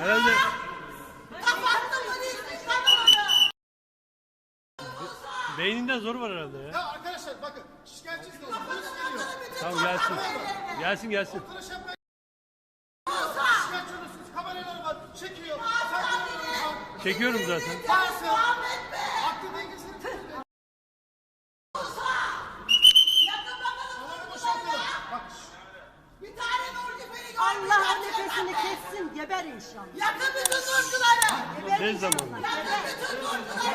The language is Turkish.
Herhalde beyninden zor var herhalde ya. Ya arkadaşlar bakın şikayetçisiniz. Polis geliyor. Tamam gelsin. Gelsin gelsin. Şikayetçi olursunuz. Kameralar var. Çekiyor. Çekiyorum zaten. Varsa aklı dengesini tutuyor. Onları boşaltalım. Bak. Bir tane Nurgül'ü Allah nefesini kessin, geber inşallah. yakın bütün Nurgül'ü. Ne zaman? Yakın bütün Nurgül'ü.